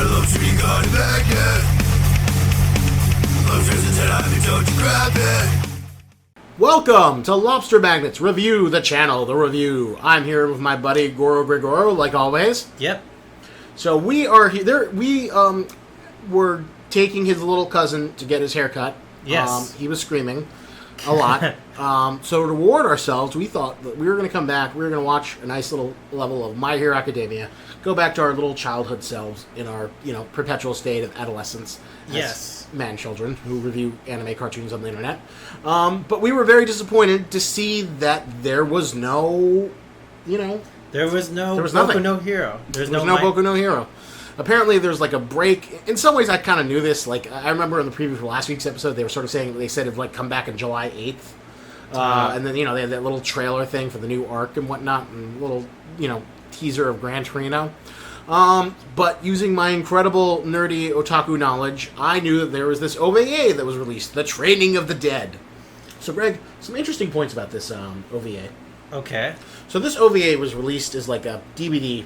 love to be God magnet. Lobsters and I don't you grab it. Welcome to Lobster Magnets Review, the channel, the review. I'm here with my buddy Gorogregoro, like always. Yep. So we are here. We were taking his little cousin to get his hair cut. Yes. He was screaming a lot. So to reward ourselves, we thought that we were going to come back. We were going to watch a nice little level of My Hero Academia. Go back to our little childhood selves in our, perpetual state of adolescence. Yes. Man-children who review anime cartoons on the internet. But we were very disappointed to see that there was no, There was nothing. Boku no Hero. There was no Boku no Hero. Apparently, there's like a break. In some ways, I kind of knew this. Like, I remember in the preview for last week's episode, they were sort of saying, they said it'd like come back on July 8th. And then, they had that little trailer thing for the new arc and whatnot, and little, teaser of Gran Torino. But using my incredible nerdy otaku knowledge, I knew that there was this OVA that was released, The Training of the Dead. So, Greg, some interesting points about this OVA. Okay. So this OVA was released as like a DVD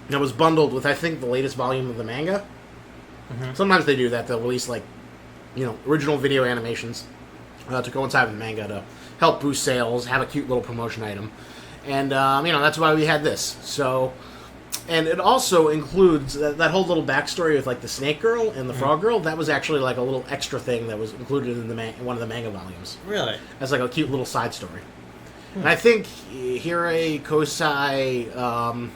that was bundled with, I think, the latest volume of the manga. Mm-hmm. Sometimes they do that. They'll release, like, original video animations to coincide with the manga to help boost sales, have a cute little promotion item. And, that's why we had this. So, and it also includes that whole little backstory with, like, the Snake Girl and the Frog Girl. That was actually, like, a little extra thing that was included in one of the manga volumes. Really? As, like, a cute little side story. And I think Hirei Kosai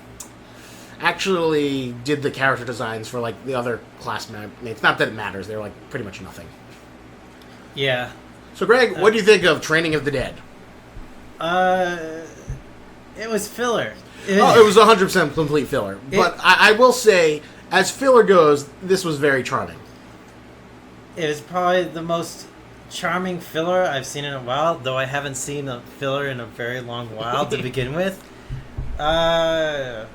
actually did the character designs for, like, the other classmates. Not that it matters. They're, like, pretty much nothing. Yeah. So, Greg, what do you think of Training of the Dead? It was filler. It was 100% complete filler. But I will say, as filler goes, this was very charming. It was probably the most charming filler I've seen in a while, though I haven't seen a filler in a very long while to begin with. I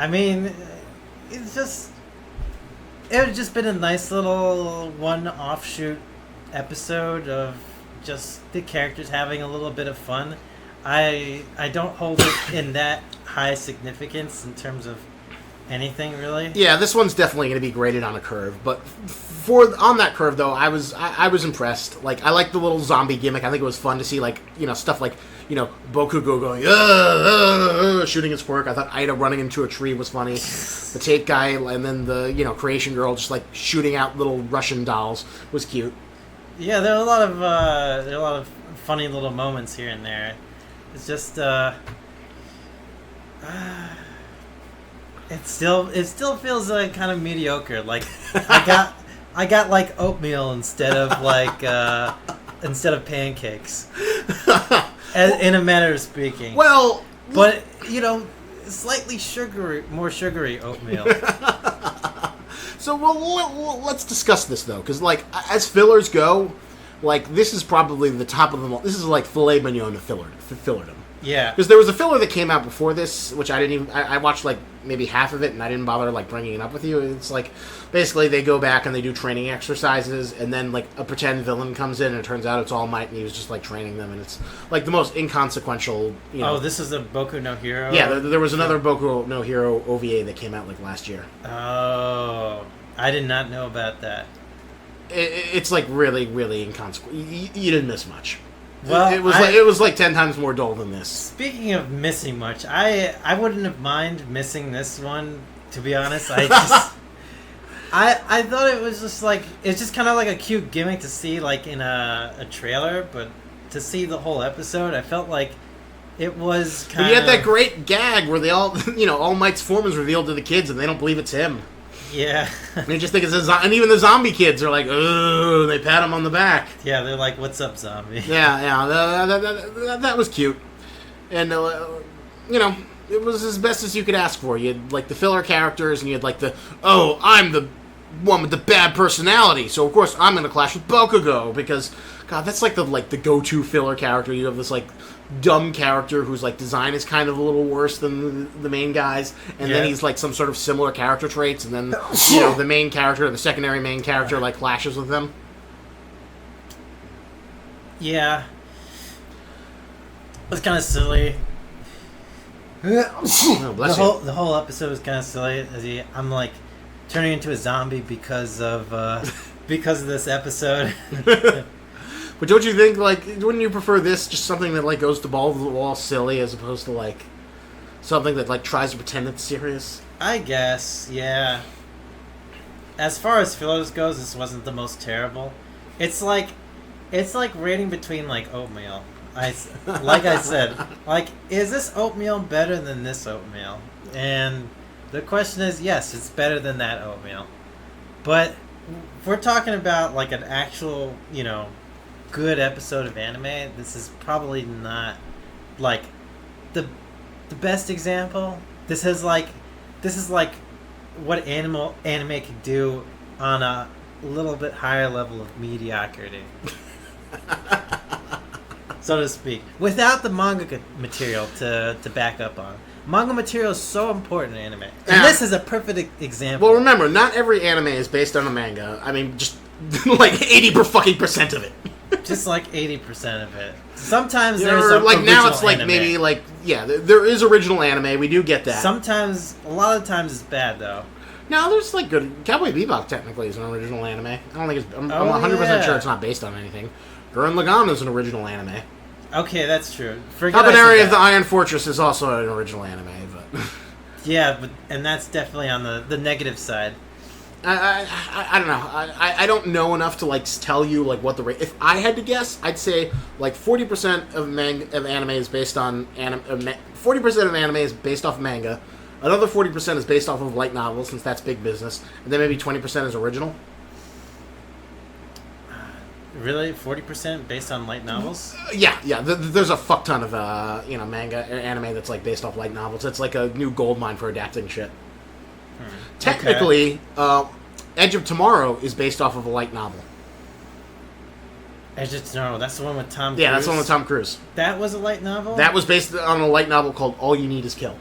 mean, it would just been a nice little one offshoot episode of just the characters having a little bit of fun. I don't hold it in that high significance in terms of anything, really. Yeah, this one's definitely going to be graded on a curve, but on that curve, though, I was impressed. Like, I like the little zombie gimmick. I think it was fun to see, like, stuff like, Bokugo going, shooting his quirk. I thought Ida running into a tree was funny. The tape guy, and then the, Creation Girl just, like, shooting out little Russian dolls was cute. Yeah, there are a lot of funny little moments here and there. It's just, It still feels like kind of mediocre. Like I got like oatmeal instead of pancakes. In a manner of speaking. Well, but slightly more sugary oatmeal. So let's discuss this though, because like as fillers go, like this is probably the top of them all. This is like filet mignon to fillerdom. Yeah. Because there was a filler that came out before this, which I watched like maybe half of it, and I didn't bother like bringing it up with you. It's like basically they go back and they do training exercises, and then like a pretend villain comes in, and it turns out it's All Might, and he was just like training them, and it's like the most inconsequential. Oh, this is a Boku no Hero. Yeah, there was another Boku no Hero OVA that came out like last year. Oh, I did not know about that. It's like really, really inconsequential. You didn't miss much. Well, it was like 10 times more dull than this. Speaking of missing much, I wouldn't have mind missing this one, to be honest. I thought it was just like, it's just kind of like a cute gimmick to see like in a trailer, but to see the whole episode, I felt like it was kind of... You had that great gag where they all, All Might's form is revealed to the kids and they don't believe it's him. Yeah. They just think it's and even the zombie kids are like, oh, they pat him on the back. Yeah, they're like, what's up, zombie? Yeah, that was cute. And, it was as best as you could ask for. You had, like, the filler characters, and you had, like, I'm the one with the bad personality, so, of course, I'm going to clash with Bokugo, because, God, that's, like, the go-to filler character. You have this, like, dumb character whose like design is kind of a little worse than the main guys, and then he's like some sort of similar character traits, and then the main character, the secondary main character, like clashes with them. Yeah, it's kind of silly. Oh, bless you. The whole episode was kind of silly. I'm like turning into a zombie because of this episode. But don't you think, like, wouldn't you prefer this, just something that, like, goes to ball the wall silly as opposed to, like, something that, like, tries to pretend it's serious? I guess, yeah. As far as fillers goes, this wasn't the most terrible. It's like rating between, like, oatmeal. Like I said, like, is this oatmeal better than this oatmeal? And the question is, yes, it's better than that oatmeal. But if we're talking about, like, an actual, good episode of anime, this is probably not, like, the best example. This is like what anime could do on a little bit higher level of mediocrity. So to speak, without the manga material to back up on. Manga material is so important in anime. And this is a perfect example. Well, remember, not every anime is based on a manga. I mean, just like 80% of it. Just like 80% of it. Sometimes there's like now it's like anime. Maybe like there is original anime. We do get that. Sometimes, a lot of times it's bad though. No, there's like good. Cowboy Bebop technically is an original anime. I don't think it's. I'm 100% sure it's not based on anything. Gurren Lagann is an original anime. Okay, that's true. Kabaneri of the Iron Fortress is also an original anime, but yeah, and that's definitely on the negative side. I don't know. I don't know enough to like tell you like what the rate. If I had to guess, I'd say like 40% of anime is based on 40% of anime is based off manga. Another 40% is based off of light novels, since that's big business, and then maybe 20% is original. Really, 40% based on light novels? Yeah. There's a fuck ton of manga anime that's like based off light novels. It's like a new gold mine for adapting shit. Technically, Edge of Tomorrow is based off of a light novel. Edge of Tomorrow, that's the one with Tom Cruise? Yeah, that's the one with Tom Cruise. That was a light novel? That was based on a light novel called All You Need Is Kill.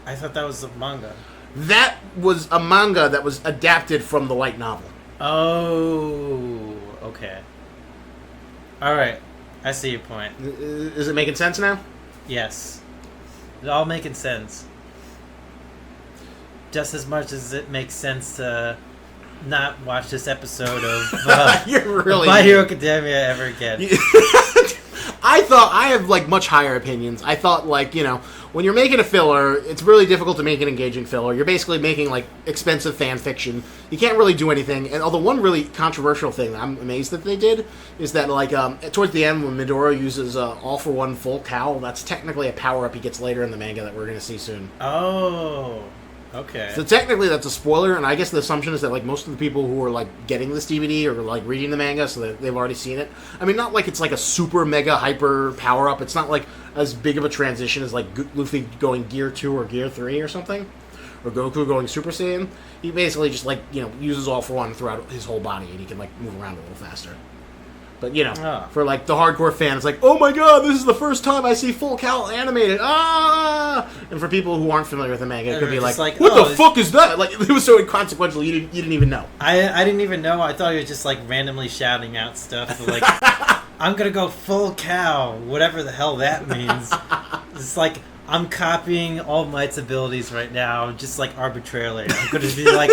I thought that was a manga. That was a manga that was adapted from the light novel. Oh, okay. Alright, I see your point. Is it making sense now? Yes. It's all making sense. Just as much as it makes sense to not watch this episode of My Hero Academia ever again. I have like much higher opinions. I thought like, when you're making a filler, it's really difficult to make an engaging filler. You're basically making like expensive fan fiction. You can't really do anything. And although one really controversial thing that I'm amazed that they did is that like towards the end when Midori uses All for One Full Cowl, that's technically a power up he gets later in the manga that we're going to see soon. Oh. Okay. So technically that's a spoiler, and I guess the assumption is that like most of the people who are like getting this DVD are like reading the manga, so that they've already seen it. I mean, not like it's like a super mega hyper power up. It's not like as big of a transition as like Luffy going Gear 2 or Gear 3 or something, or Goku going Super Saiyan. He basically just like uses All for One throughout his whole body, and he can like move around a little faster. But for like the hardcore fan, it's like, oh my god, this is the first time I see Full Cowl animated. Ah! And for people who aren't familiar with the manga, it could be like what the fuck is that? Like it was so inconsequential, you didn't even know. I didn't even know. I thought he was just like randomly shouting out stuff like, I'm gonna go Full Cow, whatever the hell that means. It's like I'm copying All Might's abilities right now, just like arbitrarily. I'm gonna be like,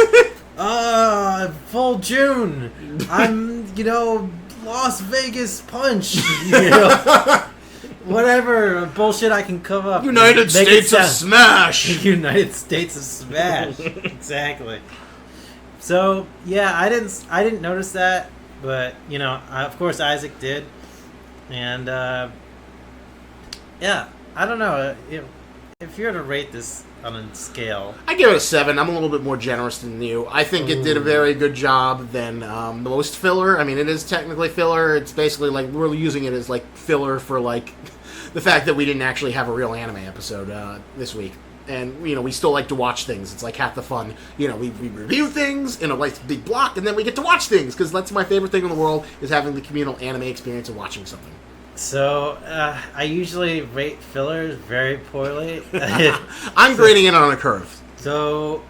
Full June. I'm Las Vegas Punch, whatever bullshit I can come up. United States of Smash. United States of Smash, exactly. So yeah, I didn't notice that, but of course Isaac did, and yeah, I don't know if you were to rate this on a scale. I give it a 7. I'm a little bit more generous than you. I think it did a very good job than most filler. I mean, it is technically filler. It's basically like we're using it as like filler for like the fact that we didn't actually have a real anime episode this week. And, we still like to watch things. It's like half the fun. We review things in a like big block, and then we get to watch things, because that's my favorite thing in the world, is having the communal anime experience of watching something. So, I usually rate fillers very poorly. I'm grading it on a curve. So,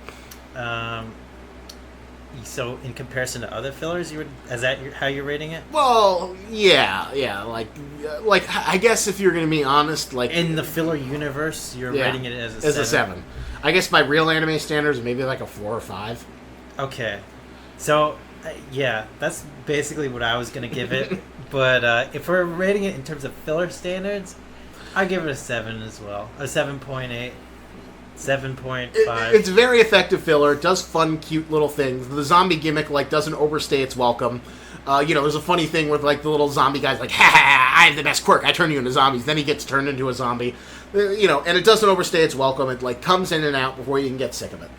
So in comparison to other fillers, how you're rating it? Well, yeah, like I guess if you're gonna be honest, like In the filler universe, you're rating it as a 7. I guess by real anime standards, maybe like a 4 or 5. Okay, so yeah, that's basically what I was gonna give it. But if we're rating it in terms of filler standards, I give it a 7 as well, a 7.8. 7.5. It's very effective filler. It does fun, cute little things. The zombie gimmick like doesn't overstay its welcome. There's a funny thing with like the little zombie guy's like, ha ha, I have the best quirk. I turn you into zombies. Then he gets turned into a zombie. And it doesn't overstay its welcome. It like comes in and out before you can get sick of it.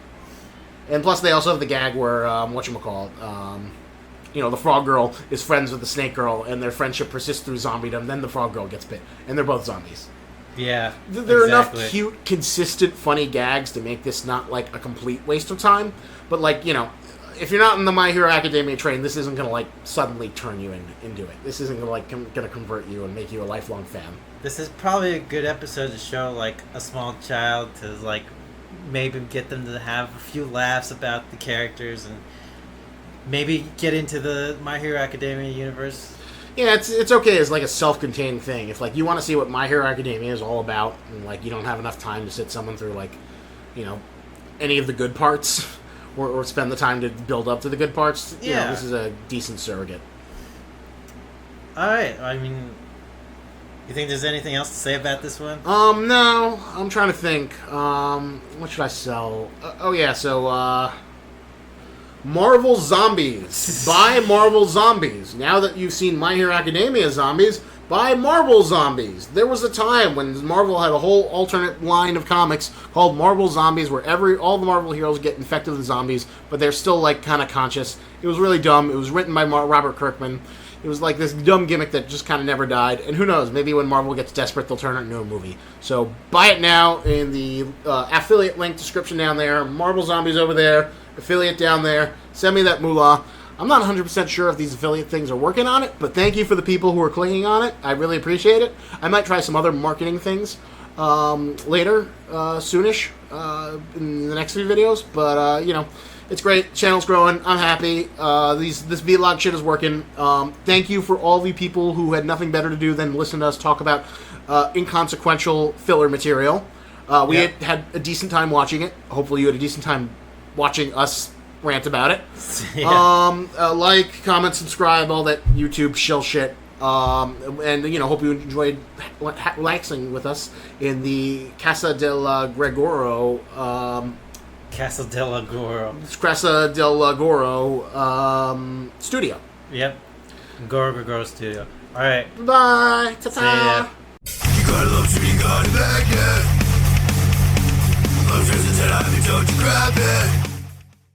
And plus, they also have the gag where the frog girl is friends with the snake girl, and their friendship persists through zombiedom. Then the frog girl gets bit, and they're both zombies. Yeah, there are enough cute, consistent, funny gags to make this not like a complete waste of time. But like if you're not in the My Hero Academia train, this isn't gonna like suddenly turn you into it. This isn't gonna gonna convert you and make you a lifelong fan. This is probably a good episode to show like a small child to like maybe get them to have a few laughs about the characters and maybe get into the My Hero Academia universe. Yeah, it's okay as like a self-contained thing. If like you want to see what My Hero Academia is all about, and like you don't have enough time to sit someone through like, any of the good parts, or spend the time to build up to the good parts, this is a decent surrogate. All right. I mean, you think there's anything else to say about this one? No. I'm trying to think. What should I sell? Marvel Zombies. Buy Marvel Zombies. Now that you've seen My Hero Academia Zombies, buy Marvel Zombies. There was a time when Marvel had a whole alternate line of comics called Marvel Zombies where all the Marvel heroes get infected with zombies, but they're still like kind of conscious. It was really dumb. It was written by Robert Kirkman. It was like this dumb gimmick that just kind of never died. And who knows, maybe when Marvel gets desperate, they'll turn it into a movie. So buy it now in the affiliate link description down there. Marvel Zombies over there. Affiliate down there. Send me that moolah. I'm not 100% sure if these affiliate things are working on it, but thank you for the people who are clicking on it. I really appreciate it. I might try some other marketing things later, soonish, in the next few videos. But, it's great. Channel's growing. I'm happy. This vlog shit is working. Thank you for all the people who had nothing better to do than listen to us talk about inconsequential filler material. We had a decent time watching it. Hopefully you had a decent time watching us rant about it. Like, comment, subscribe, all that YouTube shill shit. And hope you enjoyed relaxing with us in the Casa del Gregoro. Casa del Goro. Casa del Goro studio. Yep. Gorogregoro studio. Alright. Bye. Ta-ta. You gotta love to be gone back yet. Love turns into time, don't you grab it.